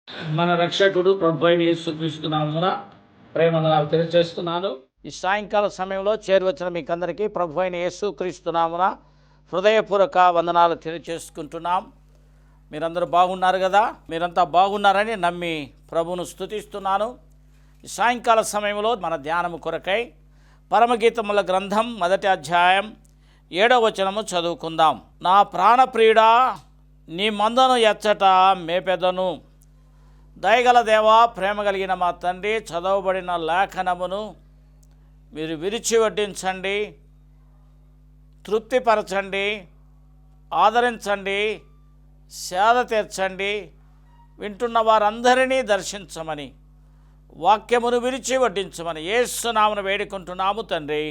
మన రక్షకుడు ప్రభు అయిన యేసుక్రీస్తు నామమున ప్రేమను తెలియజేస్తున్నాను. ఈ సాయంకాల సమయంలో చేరువచ్చిన మీకందరికీ ప్రభు అయిన యేసుక్రీస్తు నామమున హృదయపూర్వక వందనాలు తెలియజేసుకుంటున్నాం. మీరందరూ బాగున్నారు కదా? మీరంతా బాగున్నారని నమ్మి ప్రభువును స్తుతిస్తున్నాను. ఈ సాయంకాల సమయంలో మన ధ్యానము కొరకై పరమగీతముల గ్రంథం 1వ అధ్యాయం 7వ వచనము చదువుకుందాం. నా ప్రాణప్రియుడా, నీ మందను ఎచ్చట మేపెదను. దయగల దేవా, ప్రేమ కలిగిన మా తండ్రి, చదవబడిన లేఖనమును మీరు విరిచి వడ్డించండి, తృప్తిపరచండి, ఆదరించండి, సేద తీర్చండి, వింటున్న వారందరినీ దర్శించమని, వాక్యమును విరిచి వడ్డించమని యేసు నామమున వేడుకుంటున్నాము తండ్రి,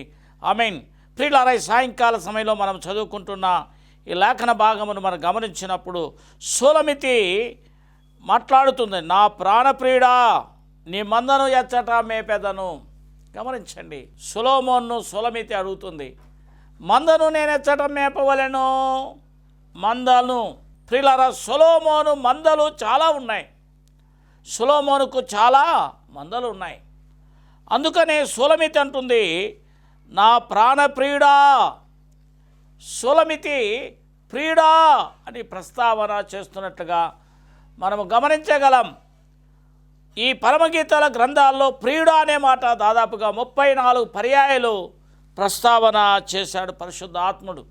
ఆమేన్. ప్రియులారా, ఈ సాయంకాల సమయంలో మనం చదువుకుంటున్న ఈ లేఖన భాగమును మనం గమనించినప్పుడు సూలమితి మాట్లాడుతుంది. నా ప్రాణప్రియుడా, నీ మందను ఎచ్చట మేపెదను. గమనించండి, సొలొమోనును సూలమితి అడుగుతుంది, మందను నేను ఎచ్చట మేపవలెను? మందను. ప్రియులారా, సొలొమోను మందలు చాలా ఉన్నాయి. సొలొమోనుకు చాలా మందలు ఉన్నాయి. అందుకనే సూలమితి అంటుంది, నా ప్రాణప్రియుడా. సూలమితి ప్రియుడా అని ప్రస్తావన చేస్తున్నట్లుగా మనము గమనించగలం. ఈ పరమగీతాల గ్రంథాల్లో ప్రియుడా అనే మాట దాదాపుగా 34 పర్యాయాలు ప్రస్తావన చేశాడు పరిశుద్ధ ఆత్ముడు.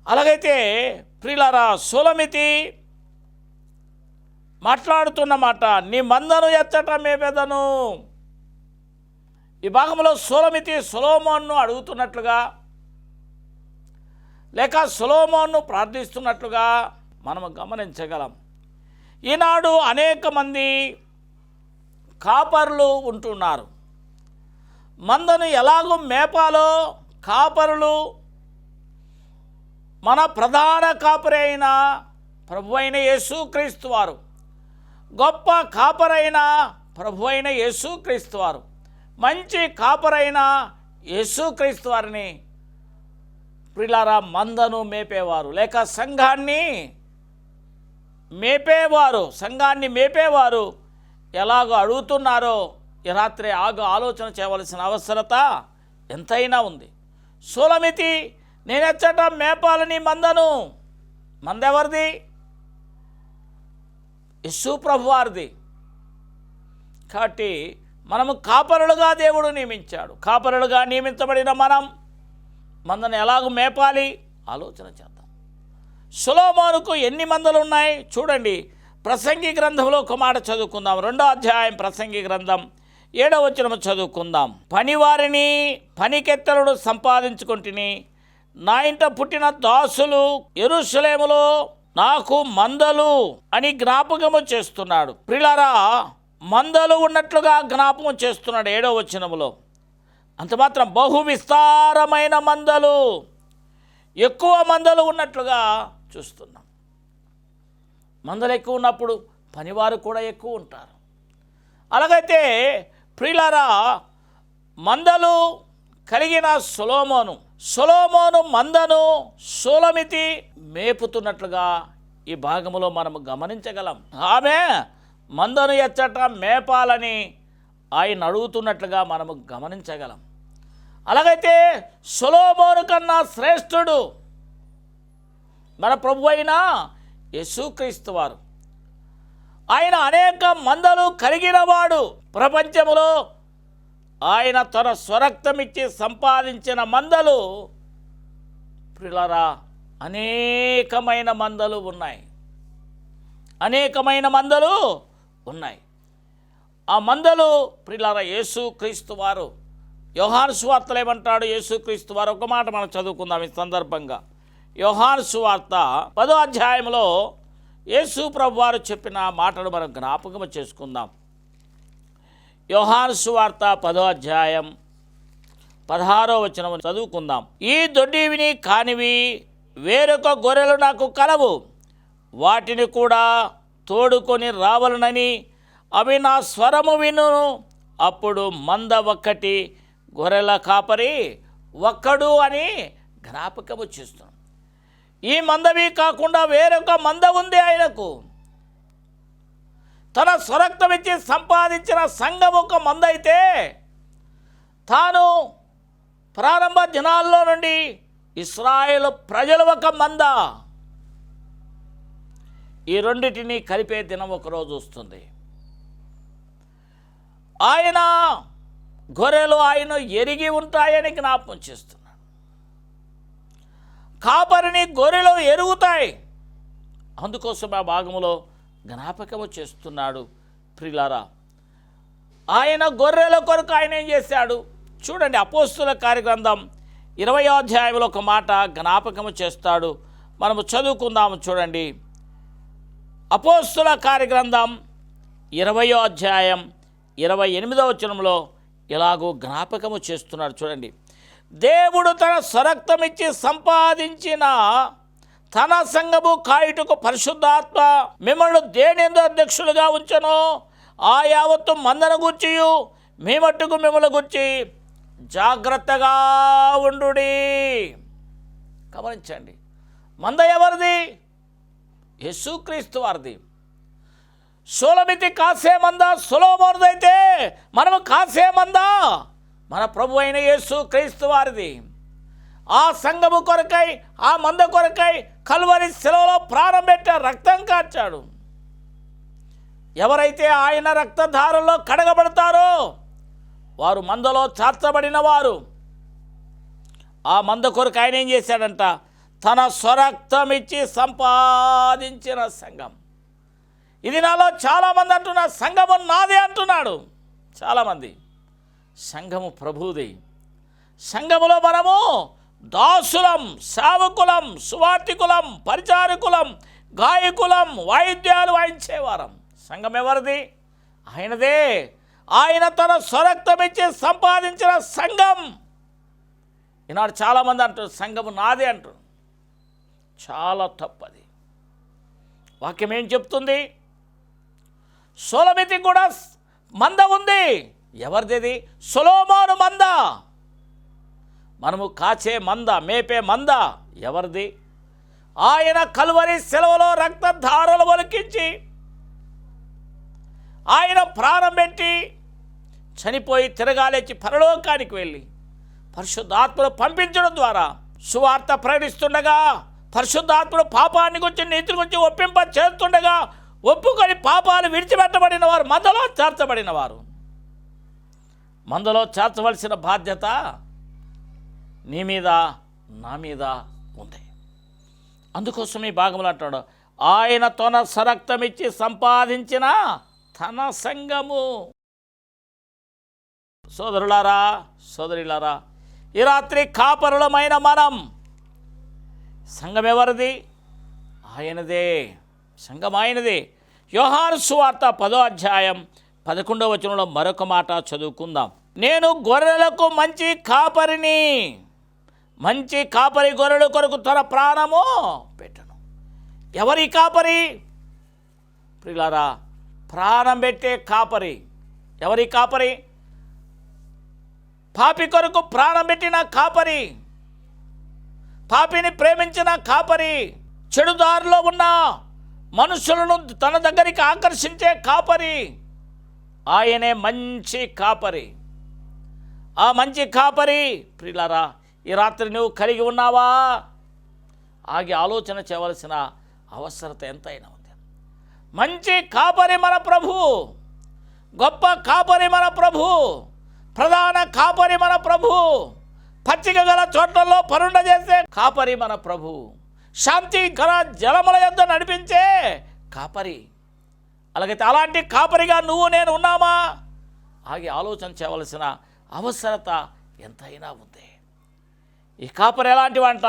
అలాగైతే ప్రియులారా, సూలమితి మాట్లాడుతున్న మాట, నీ మందను ఎచ్చట మేపెదను. ఈ భాగంలో సూలమితి సొలొమోనును అడుగుతున్నట్లుగా లేక సొలొమోనును ప్రార్థిస్తున్నట్లుగా మనము గమనించగలం. ఈనాడు అనేక మంది కాపరులు ఉంటున్నారు. మందను ఎలాగో మేపాలో కాపరులు మన ప్రధాన కాపరి అయిన ప్రభు అయిన యేసుక్రీస్తు వారు, గొప్ప కాపరైన ప్రభు అయిన యేసుక్రీస్తు వారు, మంచి కాపరైన యేసుక్రీస్తు వారిని ప్రియులారా మందను మేపేవారు లేక సంఘాన్ని మేపేవారు ఎలాగో అడుగుతున్నారో ఈ రాత్రి ఆలోచన చేయవలసిన అవసరత ఎంతైనా ఉంది. సూలమితి, నేనెచ్చట మేపాలని మందను. మందెవరిది? యేసు ప్రభు వారిది. కాబట్టి మనము కాపరులుగా దేవుడు నియమించాడు. కాపరులుగా నియమించబడిన మనం మందను ఎలాగో మేపాలి ఆలోచన చేద్దాం. సొలొమోనుకు ఎన్ని మందలు ఉన్నాయి చూడండి. ప్రసంగి గ్రంథంలో ఒక మాట చదువుకుందాం. 2వ అధ్యాయం ప్రసంగి గ్రంథం 7వ వచనం చదువుకుందాం. పనివారిని పనికెత్తలను సంపాదించుకుంటుని, నా ఇంట పుట్టిన దాసులు యెరూషలేములో నాకు మందలు అని జ్ఞాపకము చేస్తున్నాడు. ప్రియులారా, మందలు ఉన్నట్లుగా జ్ఞాపకం చేస్తున్నాడు 7వ వచనములో. అంత మాత్రం బహు విస్తారమైన మందలు, ఎక్కువ మందలు ఉన్నట్లుగా చూస్తున్నాం. మందలు ఎక్కువ ఉన్నప్పుడు పనివారు కూడా ఎక్కువ ఉంటారు. అలాగైతే ప్రియులారా, మందలు కలిగిన సొలొమోను మందను సూలమితి మేపుతున్నట్లుగా ఈ భాగంలో మనము గమనించగలం. ఆమె మందను ఎచ్చట మేపాలని ఆయన అడుగుతున్నట్లుగా మనము గమనించగలం. అలాగైతే సొలొమోను కన్నా శ్రేష్ఠుడు మన ప్రభు అయిన యేసుక్రీస్తు వారు. ఆయన అనేక మందలు కలిగినవాడు. ప్రపంచంలో ఆయన తన స్వరక్తమిచ్చి సంపాదించిన మందలు ప్రియులారా అనేకమైన మందలు ఉన్నాయి. ఆ మందలు ప్రియులారా యేసుక్రీస్తు వారు. యోహాను సువార్తలో ఏమంటాడు యేసుక్రీస్తు వారు? ఒక మాట మనం చదువుకుందాం ఈ సందర్భంగా. యోహాను సువార్త 10వ అధ్యాయంలో యేసు ప్రభు వారు చెప్పిన మాటలు మనం జ్ఞాపకం చేసుకుందాం. యోహాను సువార్త 10వ అధ్యాయం 16వ వచనం చదువుకుందాం. ఈ దొడ్డివిని కానివి వేరొక గొర్రెలు నాకు కలవు, వాటిని కూడా తోడుకొని రావాలనని అవి నా స్వరము వినును. అప్పుడు మంద ఒక్కటి, గొర్రెల కాపరి ఒక్కడు అని జ్ఞాపకము చేస్తున్నాం. ఈ మందవి కాకుండా వేరొక మంద ఉంది ఆయనకు. తన స్వరక్తం ఇచ్చి సంపాదించిన సంఘం ఒక మందైతే, తాను ప్రారంభ దినాల్లో నుండి ఇశ్రాయేలు ప్రజలు ఒక మంద. ఈ రెండిటిని కలిపే దినం ఒకరోజు వస్తుంది. ఆయన గొర్రెలు ఆయన ఎరిగి ఉంటాయని జ్ఞాపకం చేస్తున్నాడు. కాపరిని గొర్రెలు ఎరుగుతాయి. అందుకోసం ఆ భాగంలో జ్ఞాపకము చేస్తున్నాడు. ప్రియులారా, ఆయన గొర్రెల కొరకు ఆయన ఏం చేశాడు చూడండి. అపోస్తుల కార్యగ్రంథం 20వ అధ్యాయంలో ఒక మాట జ్ఞాపకము చేస్తాడు. మనము చదువుకుందాము చూడండి. అపోస్తుల కార్యగ్రంథం 20వ అధ్యాయం 28వ వచనంలో ఇలాగూ జ్ఞాపకము చేస్తున్నాడు చూడండి. దేవుడు తన స్వరక్తం ఇచ్చి సంపాదించిన తన సంఘము కాయుటకు పరిశుద్ధాత్మ మిమ్మల్ని దేనిందు అధ్యక్షులుగా ఉంచెనో ఆ యావత్తు మందను గూర్చియు మీ మట్టుకు మిమ్మల్ని గూర్చి జాగ్రత్తగా ఉండుడి. గమనించండి, మంద ఎవరిది? యేసుక్రీస్తు వారిది. సొలొమితి కాసే మంద సొలొమోనుదైతే మనము కాసే మంద మన ప్రభు అయిన యేసుక్రీస్తు వారిది. ఆ సంఘము కొరకై, ఆ మంద కొరకై కల్వరి శిలువలో ప్రాణం పెట్టి రక్తం కార్చాడు. ఎవరైతే ఆయన రక్తధారలో కడగబడతారో వారు మందలో చేర్చబడిన వారు. ఆ మంద కొరకు ఆయన ఏం చేశాడంట? తన స్వరక్తం ఇచ్చి సంపాదించిన సంఘం. ఇది నాలో చాలామంది అంటున్నారు, సంఘము నాదే అంటున్నాడు. చాలామంది సంఘము ప్రభువుది. సంఘములో మనము దాసులం, సేవకులం, సువార్తికులం, పరిచారకులం, గాయకులం, వాయిద్యాలు వాయించేవారం. సంఘం ఎవరిది? ఆయనదే. ఆయన తన స్వరక్తం ఇచ్చి సంపాదించిన సంఘం. ఈనాడు చాలామంది అంటారు సంఘము నాదే అంటారు. చాలా తప్పది. వాక్యం ఏం చెప్తుంది? సొలొమితి కూడా మంద ఉంది. ఎవరిది? సొలొమోను మంద. మనము కాచే మంద, మేపే మంద ఎవరిది? ఆయన కల్వరి శిలువలో రక్తధారలు ఒలికించి ఆయన ప్రాణం పెట్టి చనిపోయి తిరగాలేచి పరలోకానికి వెళ్ళి పరిశుద్ధాత్మను పంపించడం ద్వారా సువార్త ప్రకటిస్తుండగా, పరిశుద్ధాత్మను పాపాన్ని గురించి నీతిని గురించి ఒప్పింప చేస్తుండగా ఒప్పుకొని పాపాలు విడిచిపెట్టబడిన వారు, మందలో చేర్చబడిన వారు. మందలో చేర్చవలసిన బాధ్యత నీ మీద, నా మీద ఉంది. అందుకోసం ఈ భాగంలో అంటాడు, ఆయన తన స్వరక్తం ఇచ్చి సంపాదించిన తన సంఘము. సోదరులారా, సోదరులారా, ఈ రాత్రి కాపరులమైన మనం, సంఘం ఎవరిది? ఆయనదే. సంఘం ఆయనదే. యోహాను సువార్త 10వ అధ్యాయం 11వ వచనంలో మరొక మాట చదువుకుందాం. నేను గొర్రెలకు మంచి కాపరిని, మంచి కాపరి గొర్రెల కొరకు తన ప్రాణము పెట్టను. ఎవరి కాపరి? ప్రియులారా, ప్రాణం పెట్టే కాపరి. ఎవరి కాపరి? పాపి కొరకు ప్రాణం పెట్టిన కాపరి, పాపిని ప్రేమించిన కాపరి, చెడుదారిలో ఉన్న మనుషులను తన దగ్గరికి ఆకర్షించే కాపరి. ఆయనే మంచి కాపరి. ఆ మంచి కాపరి ప్రియులారా, ఈ రాత్రి నువ్వు కలిగి ఉన్నావా? ఆగి ఆలోచన చేయవలసిన అవసరత ఎంతైనా ఉంది. మంచి కాపరి మన ప్రభు, గొప్ప కాపరి మన ప్రభు, ప్రధాన కాపరి మన ప్రభు, పచ్చిక గల చోట్లలో పరుండ చేసే కాపరి మన ప్రభు, శాంతి గల జలముల యొద్ద నడిపించే కాపరి. అలాగైతే అలాంటి కాపరిగా నువ్వు నేను ఉన్నామా? ఆగి ఆలోచన చేయవలసిన అవసరత ఎంతైనా ఉంది. ఈ కాపరి ఎలాంటి వంట?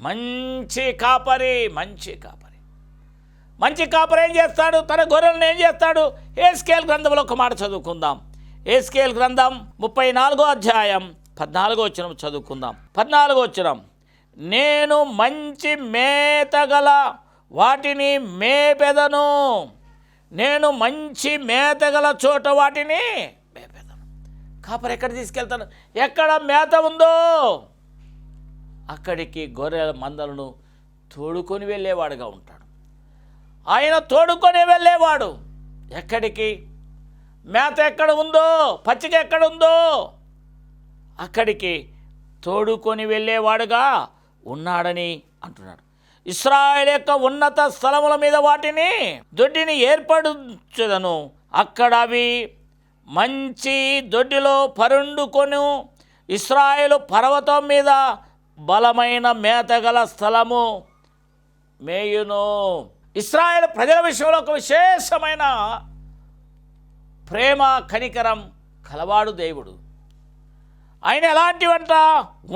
మంచి కాపరి. మంచి కాపరి. మంచి కాపరి ఏం చేస్తాడు? తన గొర్రెలను ఏం చేస్తాడు? హెస్కేలు గ్రంథంలో ఒక మాట చదువుకుందాం. హెస్కేలు గ్రంథం 34వ అధ్యాయం 14వ వచనం చదువుకుందాం. 14వ వచనం, నేను మంచి మేతగల వాటిని మేపెదను, నేను మంచి మేతగల చోట వాటిని మేపెదను. కాపరి ఎక్కడ తీసుకెళ్తాడు? ఎక్కడ మేత ఉందో అక్కడికి గొర్రెల మందలను తోడుకొని వెళ్ళేవాడుగా ఉంటాడు. ఆయన తోడుకొని వెళ్ళేవాడు. ఎక్కడికి? మేత ఎక్కడ ఉందో, పచ్చిక ఎక్కడ ఉందో అక్కడికి తోడుకొని వెళ్ళేవాడుగా ఉన్నాడని అంటున్నాడు. ఇశ్రాయేలు యొక్క ఉన్నత స్థలముల మీద వాటిని దొడ్డిని ఏర్పరచెదను, అక్కడ అవి మంచి దొడ్డిలో పరుండుకొను. ఇశ్రాయేలు పర్వతం మీద బలమైన మేతగల స్థలము మేయును. ఇశ్రాయేలు ప్రజల విషయంలో ఒక విశేషమైన ప్రేమ కనికరం కలవాడు దేవుడు. ఆయన ఎలాంటివంట?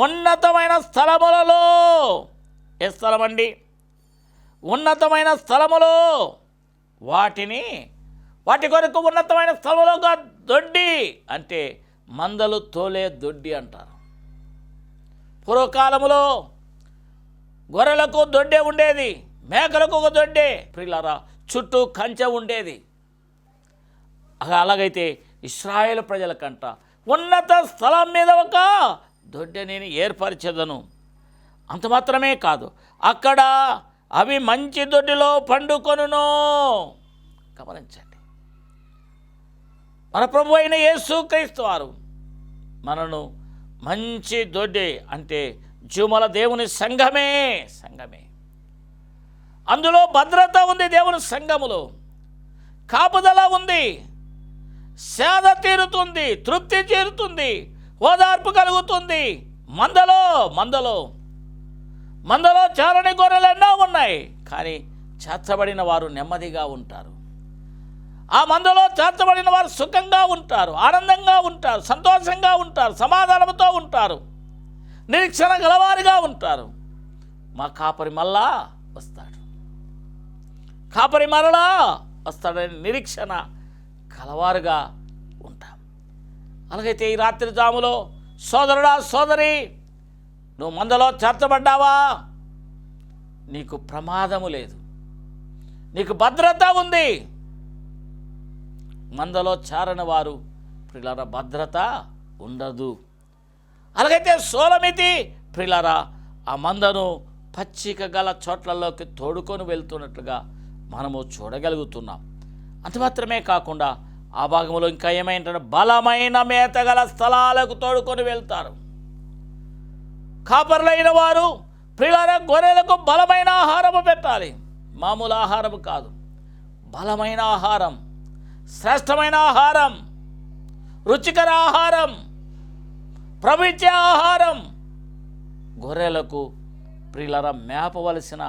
ఉన్నతమైన స్థలములలో. ఏ స్థలం అండి? ఉన్నతమైన స్థలములో వాటి కొరకు ఉన్నతమైన స్థలములోగా దొడ్డి అంటే మందలు తోలే దొడ్డి అంటారు. పూర్వకాలములో గొర్రెలకు దొడ్డే ఉండేది, మేకలకు ఒక దొడ్డే, ప్రియులారా చుట్టూ కంచె ఉండేది. అలాగైతే ఇశ్రాయేలు ప్రజలకంట ఉన్నత స్థలం మీద ఒక దొడ్డె నేను ఏర్పరిచెదను. అంత మాత్రమే కాదు, అక్కడ అవి మంచి దొడ్డిలో పండుకొనును. గమనించండి, మన ప్రభు అయిన యేసు క్రీస్తు వారు మనను మంచి దొడ్డి అంటే జీవముల దేవుని సంఘమే. అందులో భద్రత ఉంది, దేవుని సంఘములో కాపుదల ఉంది, సేద తీరుతుంది, తృప్తి తీరుతుంది, ఓదార్పు కలుగుతుంది. మందలో చారని గొర్రెలు ఎన్నో ఉన్నాయి, కానీ చేర్చబడిన వారు నెమ్మదిగా ఉంటారు. ఆ మందలో చేర్చబడిన వారు సుఖంగా ఉంటారు, ఆనందంగా ఉంటారు, సంతోషంగా ఉంటారు, సమాధానంతో ఉంటారు, నిరీక్షణ గలవారిగా ఉంటారు. మా కాపరి మరలా వస్తాడని నిరీక్షణ కలవారుగా ఉంటాం. అలాగైతే ఈ రాత్రి జాములో సోదరుడా సోదరి, నువ్వు మందలో చేర్చబడ్డావా? నీకు ప్రమాదము లేదు, నీకు భద్రత ఉంది. మందలో చారని వారు ప్రియులారా భద్రత ఉండదు. అలాగైతే సోలమితి ప్రియులారా ఆ మందను పచ్చిక గల చోట్లలోకి తోడుకొని వెళ్తున్నట్లుగా మనము చూడగలుగుతున్నాం. అంత మాత్రమే కాకుండా ఆ భాగంలో ఇంకా ఏమైందంటే బలమైన మేతగల స్థలాలకు తోడుకొని వెళ్తారు. కాపరులైన వారు ప్రియులారా గొర్రెలకు బలమైన ఆహారము పెట్టాలి, మామూలు ఆహారం కాదు. బలమైన ఆహారం, శ్రేష్టమైన ఆహారం, రుచికర ఆహారం, ప్రభు ఇచ్చే ఆహారం గొర్రెలకు ప్రియులారా మేపవలసిన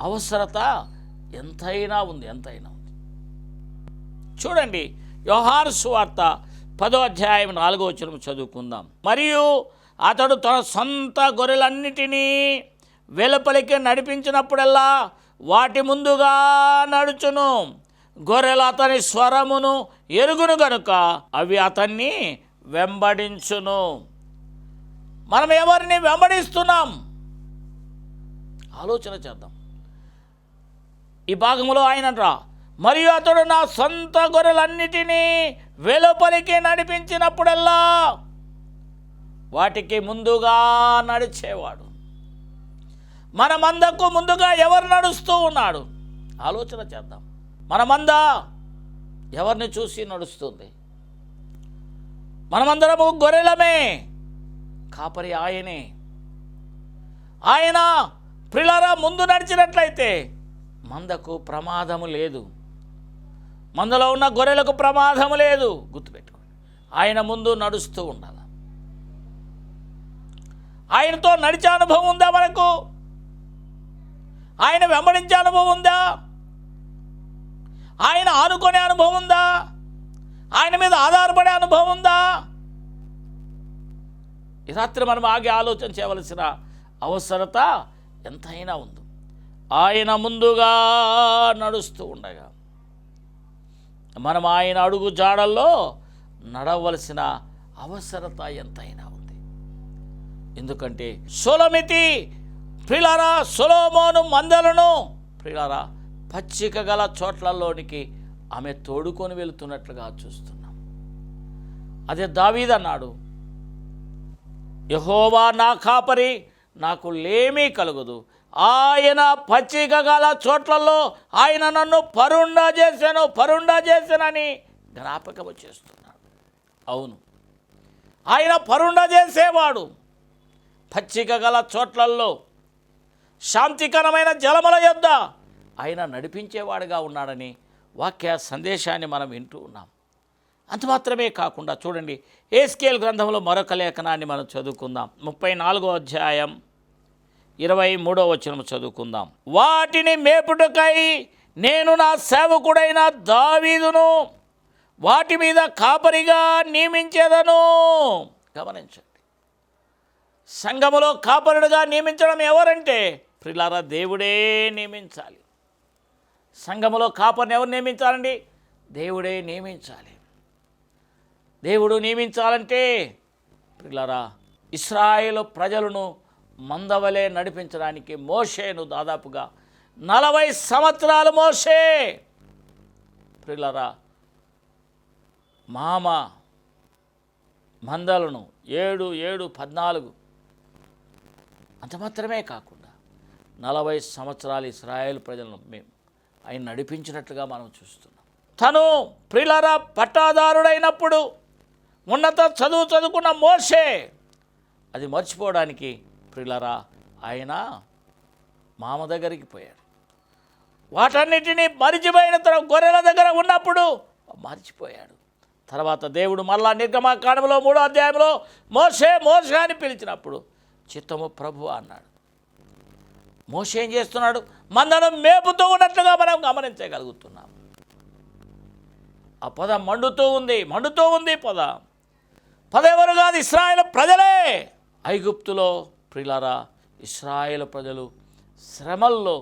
అవసరత ఎంతైనా ఉంది. చూడండి, యోహాను సువార్త 10వ అధ్యాయం 4వ వచనం చదువుకుందాం. మరియు అతడు తన సొంత గొర్రెలన్నిటినీ వెలుపలికి నడిపించినప్పుడల్లా వాటి ముందుగా నడుచును. గొర్రెలు అతని స్వరమును ఎరుగును గనుక అవి అతన్ని వెంబడించును. మనం ఎవరిని వెంబడిస్తున్నాం? ఆలోచన చేద్దాం. ఈ భాగంలో ఆయన మరియు అతడు నా సొంత గొర్రెలన్నిటినీ వెలుపలికి నడిపించినప్పుడల్లా వాటికి ముందుగా నడిచేవాడు. మన మందకు ముందుగా ఎవరు నడుస్తూ ఉన్నాడు? ఆలోచన చేద్దాం. మన మంద ఎవరిని చూసి నడుస్తుంది? మనమందరము గొర్రెలమే, కాపరి ఆయనే. ఆయన ప్రియులారా ముందు నడిచినట్లయితే మందకు ప్రమాదము లేదు, మందలో ఉన్న గొర్రెలకు ప్రమాదము లేదు. గుర్తుపెట్టుకోండి, ఆయన ముందు నడుస్తూ ఉండాలి. ఆయనతో నడిచే అనుభవం ఉందా మనకు? ఆయన వెంబడించే అనుభవం ఉందా? ఆయన ఆనుకునే అనుభవం ఉందా? ఆయన మీద ఆధారపడే అనుభవం ఉందా? ఈ రాత్రి మనం ఆగి ఆలోచన చేయవలసిన అవసరత ఎంతైనా ఉంది. ఆయన ముందుగా నడుస్తూ ఉండగా మనం ఆయన అడుగు జాడల్లో నడవలసిన అవసరత ఎంతైనా ఉంది. ఎందుకంటే సొలొమితి ప్రియులారా సొలొమోను మందలను ప్రియులారా పచ్చిక గల చోట్లలోనికి ఆమె తోడుకొని వెళుతున్నట్లుగా చూస్తున్నాం. అదే దావీదు అన్నాడు, యెహోవా నా కాపరి, నాకు లేమీ కలుగదు. ఆయన పచ్చిక గల చోట్లలో ఆయన నన్ను పరుండా చేశానని జ్ఞాపకము చేస్తున్నాడు. అవును, ఆయన పరుండా చేసేవాడు. పచ్చిక గల చోట్లల్లో శాంతికరమైన జలముల యొద్ద ఆయన నడిపించేవాడుగా ఉన్నాడని వాక్య సందేశాన్ని మనం వింటూ ఉన్నాం. అంత మాత్రమే కాకుండా చూడండి, ఎహెజ్కేలు గ్రంథంలో మరొక లేఖనాన్ని మనం చదువుకుందాం. 34వ అధ్యాయం 23వ వచనం చదువుకుందాం. వాటిని మేపుటకై నేను నా సేవకుడైన దావీదును వాటి మీద కాపరిగా నియమించేదను. గమనించండి, సంఘములో కాపరుడుగా నియమించడం ఎవరంటే ప్రియులారా దేవుడే నియమించాలి. సంఘములో కాపరిని ఎవరు నియమించాలండి? దేవుడే నియమించాలి. దేవుడు నియమించాలంటే ప్రియులారా ఇశ్రాయేలు ప్రజలను మందవలే నడిపించడానికి మోషేను దాదాపుగా 40 సంవత్సరాలు మోషే ప్రియులారా మందలను 7 అంత మాత్రమే కాకుండా 40 సంవత్సరాలు ఇశ్రాయేలు ప్రజలను ఆయన నడిపించినట్లుగా మనం చూస్తున్నాం. తను ప్రియులారా పట్టాదారుడైనప్పుడు ఉన్నత చదువుకున్న మోషే అది మర్చిపోవడానికి ప్రియులారా ఆయన మామ దగ్గరికి పోయాడు. వాటన్నిటినీ మరిచిపోయిన తర్వాత గొర్రెల దగ్గర ఉన్నప్పుడు మర్చిపోయాడు. తర్వాత దేవుడు మళ్ళా నిర్గమకాండములో 3వ అధ్యాయంలో మోషే అని పిలిచినప్పుడు చిత్తము ప్రభువా అన్నాడు. మోషే ఏం చేస్తున్నాడు? మందను మేపుతూ ఉన్నట్లుగా మనం గమనించగలుగుతున్నాం. ఆ పొద మండుతూ ఉంది పొద ఎవరు కాదు, ఇశ్రాయేలు ప్రజలే. ఐగుప్తులో ప్రియులారా ఇశ్రాయేలు ప్రజలు శ్రమల్లో,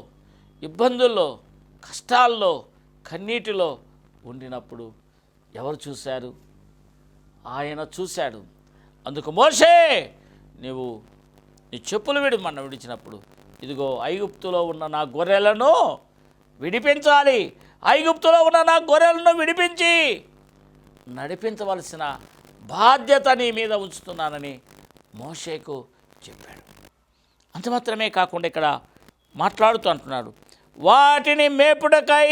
ఇబ్బందుల్లో, కష్టాల్లో, కన్నీటిలో ఉండినప్పుడు ఎవరు చూశారు? ఆయన చూశాడు. అందుకు మోషే నీవు నీ చెప్పులు విడిచినప్పుడు ఇదిగో ఐగుప్తులో ఉన్న నా గొర్రెలను విడిపించాలి, ఐగుప్తులో ఉన్న నా గొర్రెలను విడిపించి నడిపించవలసిన బాధ్యత నీ మీద ఉంచుతున్నానని మోషేకు చెప్పాడు. అంత మాత్రమే కాకుండా ఇక్కడ మాట్లాడుతూ అంటున్నాడు, వాటిని మేపుటకై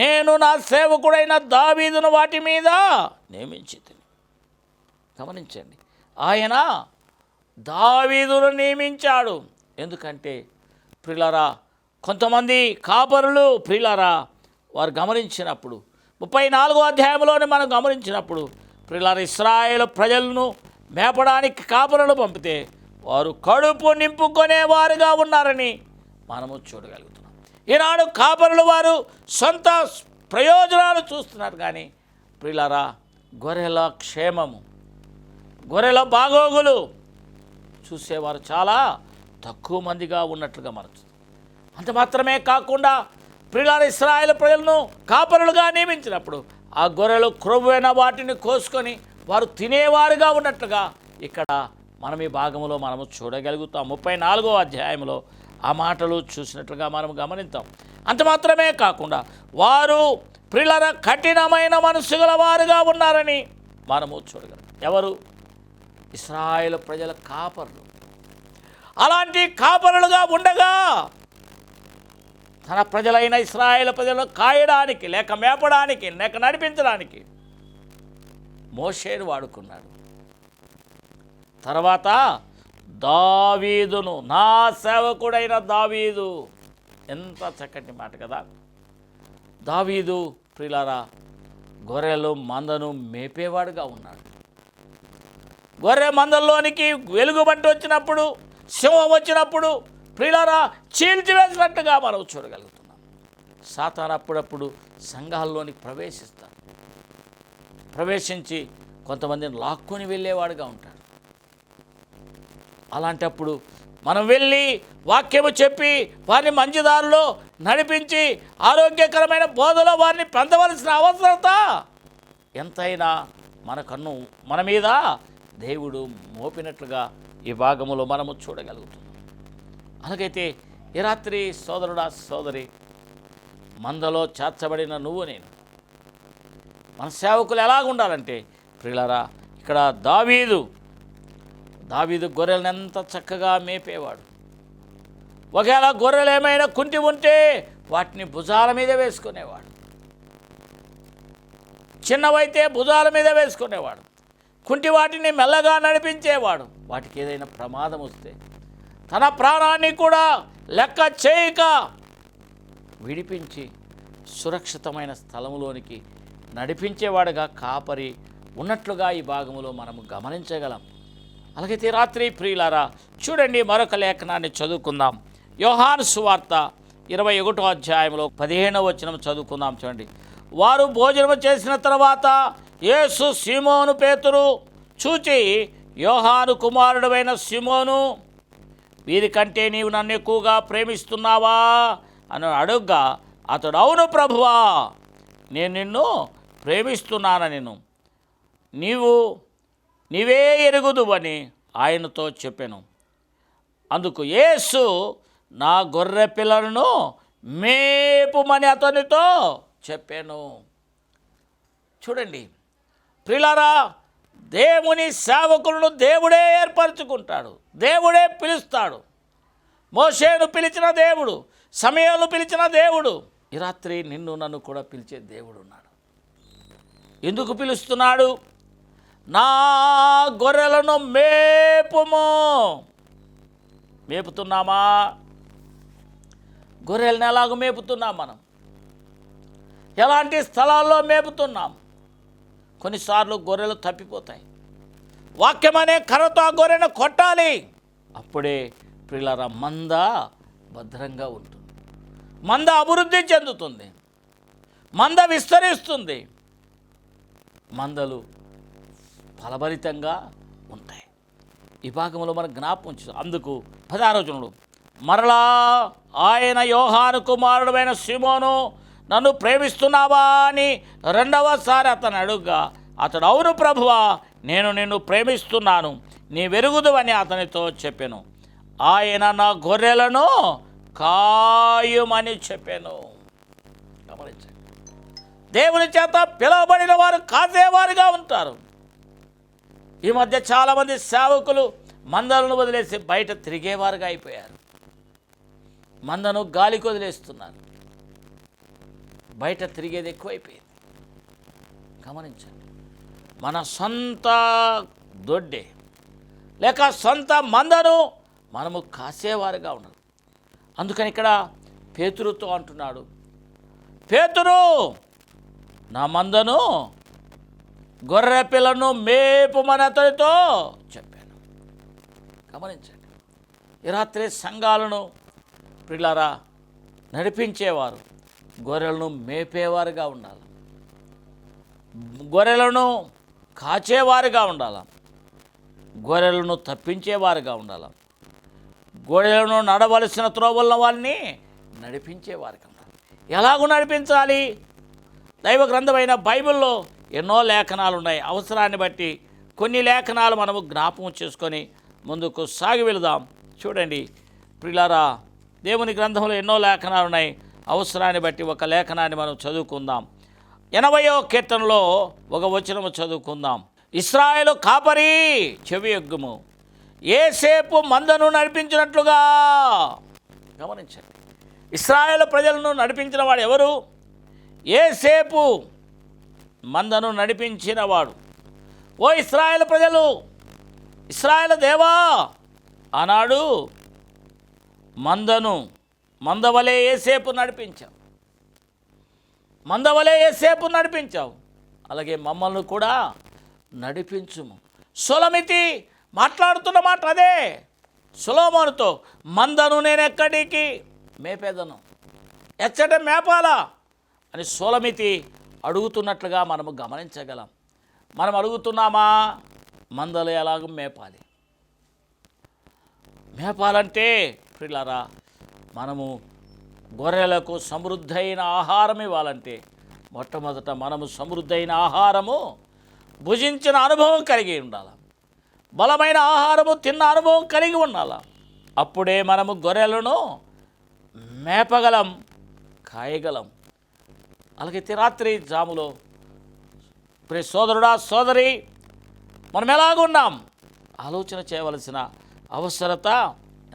నేను నా సేవకుడైన దావీదును వాటి మీద నియమించితిని. గమనించండి, ఆయన దావీదును నియమించాడు. ఎందుకంటే ప్రియులారా కొంతమంది కాపరులు ప్రియులారా వారు గమనించినప్పుడు 34వ అధ్యాయంలోనే మనం గమనించినప్పుడు ప్రియులారా ఇశ్రాయేలు ప్రజలను మేపడానికి కాపరులు పంపితే వారు కడుపు నింపుకునేవారుగా ఉన్నారని మనము చూడగలుగుతున్నాం. ఈనాడు కాపరులు వారు సొంత ప్రయోజనాలు చూస్తున్నారు, కానీ ప్రియులారా గొర్రెల క్షేమము, గొర్రెల బాగోగులు చూసేవారు చాలా తక్కువ మందిగా ఉన్నట్లుగా మనసు. అంత మాత్రమే కాకుండా ప్రియులారా ఇశ్రాయేలు ప్రజలను కాపరులుగా నియమించినప్పుడు ఆ గొర్రెలు క్రొవ్వైన వాటిని కోసుకొని వారు తినేవారుగా ఉన్నట్లుగా ఇక్కడ మనం ఈ భాగంలో మనము చూడగలుగుతాం. 34వ అధ్యాయంలో ఆ మాటలు చూసినట్లుగా మనం గమనిస్తాం. అంత మాత్రమే కాకుండా వారు ప్రియులారా కఠినమైన మనసు గల వారుగా ఉన్నారని మనము చూడగలం. ఎవరు? ఇశ్రాయేలు ప్రజల కాపరులు. అలాంటి కాపరులుగా ఉండగా తన ప్రజలైన ఇశ్రాయేలు ప్రజలను కాయడానికి, లేక మేపడానికి, లేక నడిపించడానికి మోషేను వాడుకున్నాడు. తర్వాత దావీదును, నా సేవకుడైన దావీదు, ఎంత చక్కటి మాట కదా. దావీదు ప్రియులారా గొర్రెలు మందను మేపేవాడుగా ఉన్నాడు. గొర్రె మందల్లోనికి వెలుగుబంటి వచ్చినప్పుడు, సింహం వచ్చినప్పుడు ప్రియులారా చీల్చివేసినట్టుగా మనం చూడగలుగుతున్నాం. సాతాను అప్పుడప్పుడు సంఘాల్లోనికి ప్రవేశించి కొంతమందిని లాక్కొని వెళ్ళేవాడుగా ఉంటాడు. అలాంటప్పుడు మనం వెళ్ళి వాక్యము చెప్పి వారిని మంచి దారిలో నడిపించి ఆరోగ్యకరమైన బోధలో వారిని పొందవలసిన అవసరత ఎంతైనా మన మీద దేవుడు మోపినట్లుగా ఈ భాగములో మనము చూడగలుగుతున్నాం. అలాగైతే ఈ రాత్రి సోదరుడా సోదరి, మందలో చేర్చబడిన నువ్వు నేను మన సేవకులు ఎలాగుండాలంటే ప్రియులారా ఇక్కడ దావీదు గొర్రెలను ఎంత చక్కగా మేపేవాడు. ఒకవేళ గొర్రెలు ఏమైనా కుంటి ఉంటే వాటిని భుజాల మీద వేసుకునేవాడు. చిన్నవైతే భుజాల మీద వేసుకునేవాడు. కుంటి వాటిని మెల్లగా నడిపించేవాడు. వాటికి ఏదైనా ప్రమాదం వస్తే తన ప్రాణాన్ని కూడా లెక్క చేయక విడిపించి సురక్షితమైన స్థలంలోనికి నడిపించేవాడుగా కాపరి ఉన్నట్లుగా ఈ భాగంలో మనము గమనించగలం. అలాగైతే రాత్రి ప్రియులారా చూడండి, మరొక లేఖనాన్ని చదువుకుందాం. యోహాను సువార్త 21వ అధ్యాయంలో 15వ వచనం చదువుకుందాం. చూడండి, వారు భోజనం చేసిన తర్వాత యేసు సీమోను పేతురు చూచి, యోహాను కుమారుడైన సీమోను, వీరికంటే నీవు నన్ను ఎక్కువగా ప్రేమిస్తున్నావా అని అడుగ్గా అతడు, అవును ప్రభువా, నేను నిన్ను ప్రేమిస్తున్నాను, నీవే ఎరుగుదువని ఆయనతో చెప్పాను. అందుకు యేసు, నా గొర్రె పిల్లలను మేపుమని అతనితో చెప్పాను. చూడండి ప్రియులారా, దేవుని సేవకులను దేవుడే ఏర్పరచుకుంటాడు, దేవుడే పిలుస్తాడు. మోషేను పిలిచిన దేవుడు, సమయాలను పిలిచిన దేవుడు, ఈ రాత్రి నిన్ను నన్ను కూడా పిలిచే దేవుడు ఉన్నాడు. ఎందుకు పిలుస్తున్నాడు? నా గొర్రెలను మేపుము. మేపుతున్నామా? గొర్రెలను ఎలాగ మేపుతున్నాం? మనం ఎలాంటి స్థలాల్లో మేపుతున్నాం? కొన్నిసార్లు గొర్రెలు తప్పిపోతాయి. వాక్యం అనే కర్రతో ఆ గొర్రెను కొట్టాలి. అప్పుడే ప్రియులారా మంద భద్రంగా ఉంటుంది, మంద అభివృద్ధి చెందుతుంది, మంద విస్తరిస్తుంది, మందలు ఫలభరితంగా ఉంటాయి. ఈ భాగంలో మనం జ్ఞాపకం ఉంచు. అందుకు 16వ వచనంలో, మరలా ఆయన యోహాను కుమారుడైన సీమోను, నన్ను ప్రేమిస్తున్నావా అని రెండవసారి అతను అడుగ్గా అతడు, అవును ప్రభువా, నేను నిన్ను ప్రేమిస్తున్నాను, నీ వెరుగుదువని అతనితో చెప్పాను. ఆయన నా గొర్రెలను కాయుమని చెప్పాను. గమనించండి, దేవుని చేత పిలువబడిన వారు కాసేవారుగా ఉంటారు. ఈ మధ్య చాలామంది సేవకులు మందలను వదిలేసి బయట తిరిగేవారుగా అయిపోయారు. మందను గాలికి వదిలేస్తున్నారు, బయట తిరిగేది ఎక్కువైపోయింది. గమనించండి, మన సొంత దొడ్డే లేక సొంత మందను మనము కాసేవారుగా ఉండరు. అందుకని ఇక్కడ పేతురుతో అంటున్నాడు, పేతురు, నా మందను గొర్రె పిల్లను మేపుమని అతనితో చెప్పాను. గమనించండి, ఈ రాత్రి సంఘాలను ప్రియులారా నడిపించేవారు గొర్రెలను మేపేవారుగా ఉండాలి, గొర్రెలను కాచేవారుగా ఉండాలి, గొర్రెలను తప్పించేవారుగా ఉండాలి, గొర్రెలను నడవలసిన త్రోవల వారిని నడిపించేవారుగా ఉండాలి. ఎలాగూ నడిపించాలి? దైవ గ్రంథమైన బైబిల్లో ఎన్నో లేఖనాలు ఉన్నాయి. అవసరాన్ని బట్టి కొన్ని లేఖనాలు మనము జ్ఞాపకం చేసుకొని ముందుకు సాగి వెళదాం. చూడండి ప్రియులారా, దేవుని గ్రంథంలో ఎన్నో లేఖనాలు ఉన్నాయి. అవసరాన్ని బట్టి ఒక లేఖనాన్ని మనం చదువుకుందాం. 80వ కీర్తనలో ఒక వచనము చదువుకుందాం. ఇశ్రాయేలు కాపరి చెవి యొగ్గుము, ఏసేపు మందను నడిపించినట్లుగా. గమనించండి, ఇశ్రాయేలు ప్రజలను నడిపించిన వాడు ఎవరు? ఏసేపు మందను నడిపించినవాడు. ఓ ఇశ్రాయేలు ప్రజలు, ఇశ్రాయేలు దేవా, ఆనాడు మందవలే ఏసేపు నడిపించావు, మందవలే ఏసేపు నడిపించావు, అలాగే మమ్మల్ని కూడా నడిపించుము. సొలొమితి మాట్లాడుతున్న మాట అదే. సొలొమోనుతో, మందను నేను ఎక్కడికి మేపేదను, ఎచ్చట మేపాలా అని సొలొమితి అడుగుతున్నట్లుగా మనము గమనించగలం. మనం అడుగుతున్నామా? మందలు ఎలాగ మేపాలి? మేపాలంటే ప్రియులారా, మనము గొర్రెలకు సమృద్ధైన ఆహారం ఇవ్వాలంటే మొట్టమొదట మనము సమృద్ధైన ఆహారము భుజించిన అనుభవం కలిగి ఉండాలి, బలమైన ఆహారము తిన్న అనుభవం కలిగి ఉండాలి. అప్పుడే మనము గొర్రెలను మేపగలం, కాయగలం. అలాగే రాత్రి జాములో ప్రియ సోదరుడా, సోదరి, మనం ఎలాగున్నాం ఆలోచన చేయవలసిన అవసరత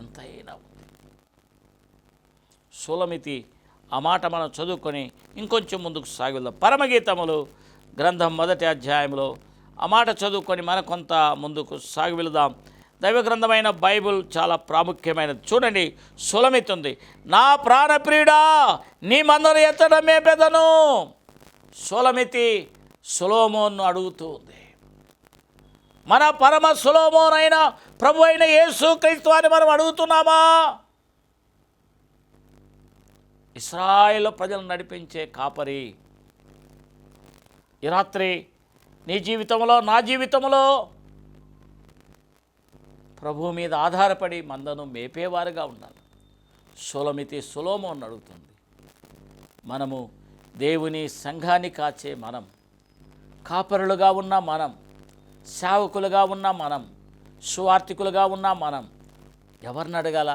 ఎంతైనా ఉంది. సులమితి. ఆ మాట మనం చదువుకొని ఇంకొంచెం ముందుకు సాగిద్దాం. పరమగీతములు గ్రంథం 1వ అధ్యాయంలో ఆ మాట చదువుకొని మన కొంత ముందుకు సాగి వెళదాం. దైవ గ్రంథమైన బైబిల్ చాలా ప్రాముఖ్యమైనది. చూడండి, సులమితి ఉంది. నా ప్రాణప్రియుడా, నీ మందను ఎత్తడమే పెదను. సులమితి సొలొమోనును అడుగుతూ ఉంది. మన పరమ సొలొమోను అయిన ప్రభు అయిన యేసుక్రీస్తు వారిని మనం అడుగుతున్నామా? ఇశ్రాయేలు ప్రజలను నడిపించే కాపరి. ఈ రాత్రి నీ జీవితంలో, నా జీవితంలో ప్రభు మీద ఆధారపడి మందను మేపేవారుగా ఉండాలి. సులమితి సొలొమోనును అడుగుతుంది. మనము దేవుని సంఘాన్ని కాచే మనం, కాపరులుగా ఉన్న మనం, సేవకులుగా ఉన్న మనం, సువార్థికులుగా ఉన్న మనం ఎవరిని అడగాల?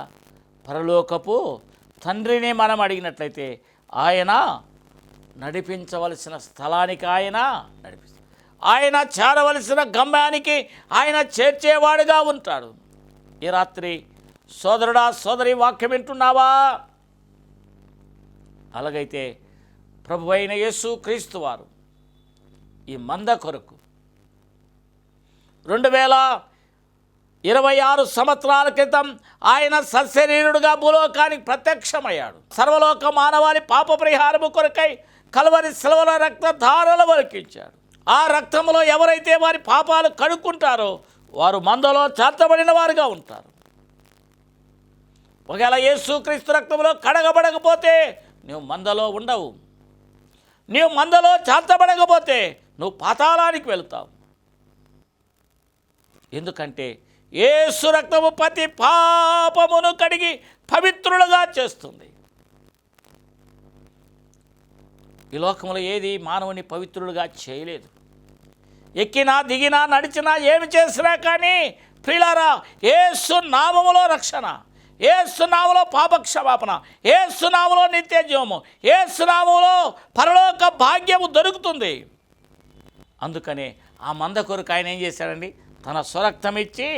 పరలోకపు తండ్రిని మనం అడిగినట్లయితే ఆయన నడిపించవలసిన స్థలానికి ఆయన నడిపిస్తాడు. ఆయన చేరవలసిన గమ్యానికి ఆయన చేర్చేవాడుగా ఉంటాడు. ఈ రాత్రి సోదరుడా, సోదరి, వాక్యం వింటున్నావా? అలాగైతే ప్రభు అయిన యేసుక్రీస్తు వారు ఈ మంద కొరకు 2026 సంవత్సరాల క్రితం ఆయన సశరీరుడుగా భూలోకానికి ప్రత్యక్షమయ్యాడు. సర్వలోక మానవాళి పాప పరిహారము కొరకై కల్వరి శిలువలో రక్తధారలు వలికించాడు. ఆ రక్తంలో ఎవరైతే వారి పాపాలు కడుక్కుంటారో వారు మందలో చేర్చబడిన వారుగా ఉంటారు. ఒకవేళ యేసుక్రీస్తు రక్తంలో కడగబడకపోతే నువ్వు మందలో ఉండవు. నీవు మందలో చేర్చబడకపోతే నువ్వు పాతాళానికి వెళ్తావు. ఎందుకంటే యేసు రక్తము ప్రతి పాపమును కడిగి పవిత్రులుగా చేస్తుంది. ఈ లోకంలో ఏది మానవుని పవిత్రులుగా చేయలేదు. ఎక్కినా, దిగినా, నడిచినా, ఏమి చేసినా కానీ ప్రియులారా, యేసు నామములో రక్షణ, యేసు నామములో పాపక్షమాపణ, యేసు నామములో నిత్య జీవము, యేసు నామములో పరలోక భాగ్యము దొరుకుతుంది. అందుకనే ఆ మంద కొరకు ఆయన ఏం చేశాడండి? తన స్వరక్తం ఇచ్చి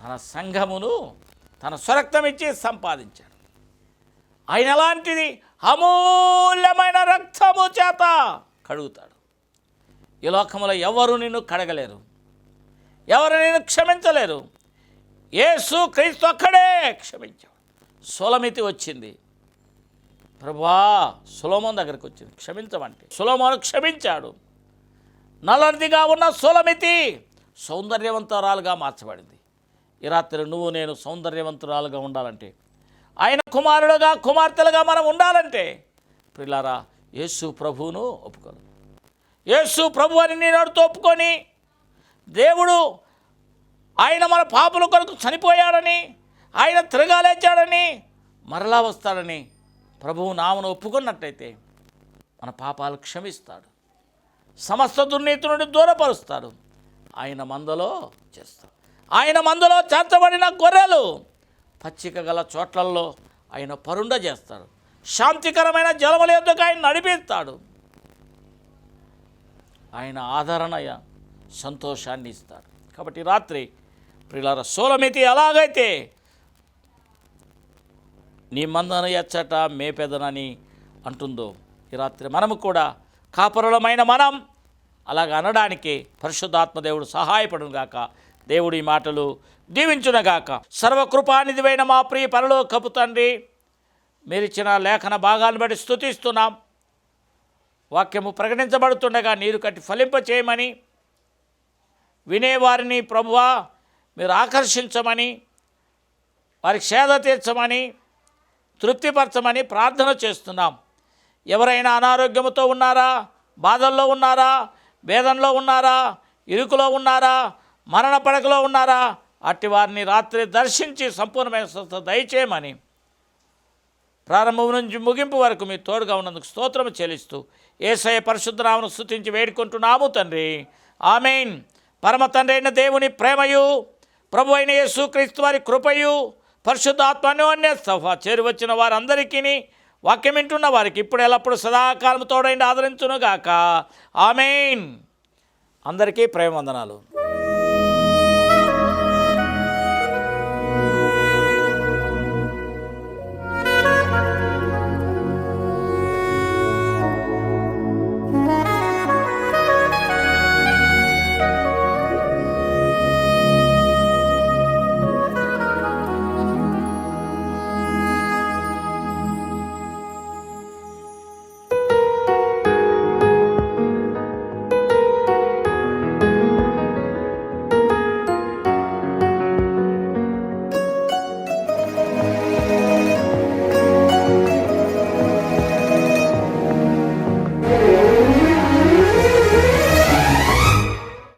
తన సంఘమును తన స్వరక్తం ఇచ్చి సంపాదించాడు. ఆయన ఎలాంటిది? అమూల్యమైన రక్తము చేత కడుగుతాడు. ఈ లోకంలో ఎవరు నిన్ను కడగలేరు, ఎవరు నిన్ను క్షమించలేరు. యేసు క్రీస్తు ఒక్కడే క్షమించాడు. సులమితి వచ్చింది. ప్రభువా, సొలొమోను దగ్గరికి వచ్చింది క్షమించమంటే. సొలొమోను క్షమించాడు. నల్లనిదిగా ఉన్న సులమితి సౌందర్యవంతురాలుగా మార్చబడింది. ఈ రాత్రి నువ్వు నేను సౌందర్యవంతురాలుగా ఉండాలంటే, ఆయన కుమారుడుగా, కుమార్తెలుగా మనం ఉండాలంటే ప్రియులారా, యేసు ప్రభువును ఒప్పుకోను. యేసు ప్రభు అని నేను ఒప్పుకొని, దేవుడు ఆయన మన పాపుల కొరకు చనిపోయాడని, ఆయన తిరగాలేచాడని, మరలా వస్తాడని ప్రభువు నామను ఒప్పుకున్నట్టయితే మన పాపాలు క్షమిస్తాడు, సమస్త దుర్నీతి నుండి దూరపరుస్తాడు. ఆయన మందలో చేస్తాడు. ఆయన మందలో చేర్చబడిన గొర్రెలు పచ్చిక గల చోట్లలో ఆయన పరుండ చేస్తాడు. శాంతికరమైన జలముల యొద్దకు ఆయన నడిపిస్తాడు. ఆయన ఆదరణ, సంతోషాన్ని ఇస్తాడు. కాబట్టి రాత్రి ప్రియులారా, సులమితి ఎలాగైతే నీ మందను ఎచ్చట మేపెదనని అంటుందో, ఈ రాత్రి మనము కూడా కాపరులమైన మనం అలాగ అనడానికి పరిశుద్ధాత్మ దేవుడు సహాయపడునుగాక. దేవుడు ఈ మాటలు దీవించునుగాక. సర్వకృపానిధివైన మా ప్రియ పరలోకపు తండ్రి, మీరిచ్చిన లేఖన భాగాలను బట్టి స్తుతిస్తున్నాం. వాక్యము ప్రకటించబడుతుండగా నీరు కట్టి ఫలింపచేయమని, వినేవారిని ప్రభువా మీరు ఆకర్షించమని, వారికి సేద తీర్చమని, తృప్తిపరచమని ప్రార్థన చేస్తున్నాం. ఎవరైనా అనారోగ్యంతో ఉన్నారా, బాధల్లో ఉన్నారా, వేదనలో ఉన్నారా, ఇరుకులో ఉన్నారా, మరణ పడకలో ఉన్నారా, అట్టి వారిని రాత్రి దర్శించి సంపూర్ణమైన స్వస్థత దయచేయమని, ప్రారంభం నుంచి ముగింపు వరకు మీ తోడుగా ఉన్నందుకు స్తోత్రము చెల్లిస్తూ యేసయ్య పరిశుద్ధ నామమును స్తుతించి వేడుకుంటున్నాము తండ్రి. ఆమేన్. పరమ తండ్రి అయిన దేవుని ప్రేమయు, ప్రభు అయిన యేసుక్రీస్తు వారి కృపయు, పరిశుద్ధాత్మ అన్యోన్య సహా చేరువచ్చిన వారందరికీ, వాక్యం వింటున్న వారికి ఇప్పుడు ఎల్లప్పుడు సదాకాలం తోడైండి ఆదరించునుగాక. ఆమేన్. అందరికీ ప్రేమ వందనాలు.